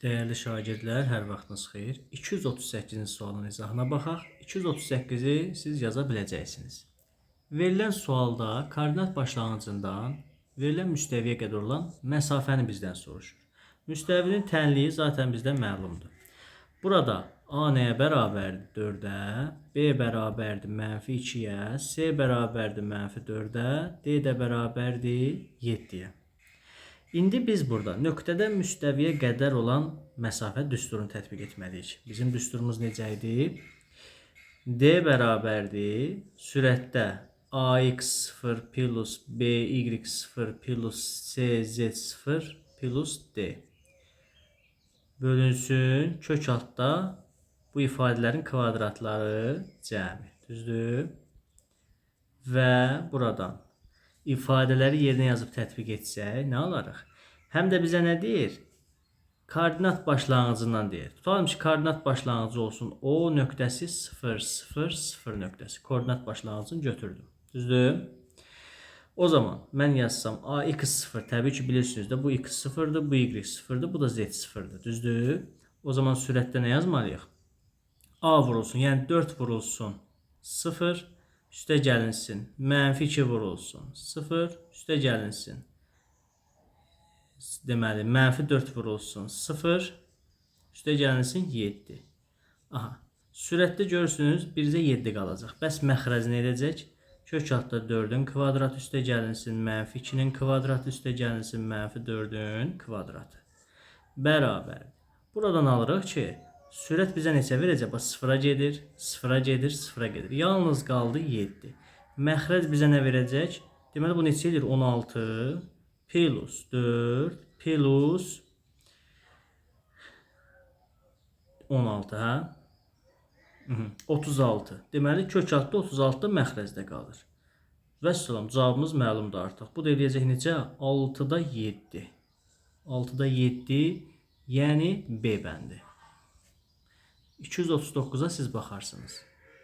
Değerli şagirdlər, hər vaxtınız xeyir. 238-ci sualın izahına baxaq. 238-i siz yaza biləcəksiniz. Verilən sualda koordinat başlanğıcından verilən müstəviyə qədər olan məsafəni bizdən soruşur. Müstəvinin tənliyi zaten bizdən məlumdur. Burada A nəyə bərabərdir? 4-ə, B bərabərdir -2-yə, C bərabərdir -4-ə, D də bərabərdir 7-yə. İndi biz burada nöqtədən müstəviyə qədər olan məsafə düsturunu tətbiq etməliyik. Bizim düsturumuz necə idi? D bərabərdir sürətdə AX0 plus BY0 plus CZ0 plus D bölünsün kök altda bu ifadələrin kvadratları cəmi. Düzdür? Və buradan ifadələri yerinə yazıb tətbiq etsək, nə alarıq? Həm də bizə nə deyir? Koordinat başlanğıcından deyir. Tutalım ki, koordinat başlanğıcı olsun. O nöqtəsi 0, 0, 0 nöqtəsi. Koordinat başlanğıcını götürdüm. Düzdür? O zaman mən yazsam AX0, təbii ki, bilirsiniz də bu X0'dır, bu Y0'dır, bu da Z0'dır. Düzdür? O zaman sürətdə nə yazmalıyıq? A vurulsun, yəni 4 vurulsun 0, üstə gəlinsin. -2 vurulsun 0, üstə gəlinsin. Deməli, -4 vurulsun 0, üstə gəlinsin 7. Aha, sürətdə görürsünüz, bizə 7 qalacaq. Bəs məxrəc nə edəcək? Kök altda 4'ün kvadratı üstə gəlinsin, -2'nin kvadratı üstə gəlinsin, -4'ün kvadratı. Bərabər. Buradan alırıq ki, sürət bizə neçə verəcək? Bax, 0'a gedir, 0'a gedir, 0'a gedir. Yalnız qaldı 7. Məxrəc bizə nə verəcək? Deməli, bu neçə edir? 16 plus 4 plus 16, hə? 36. Deməli, kök altda 36 məxrəcdə qalır. Vəssalam, cavabımız məlumdur artıq. Bu da eləyəcək necə? 6'da 7. 6'da 7, yəni B bəndi. 239'a siz baxarsınız.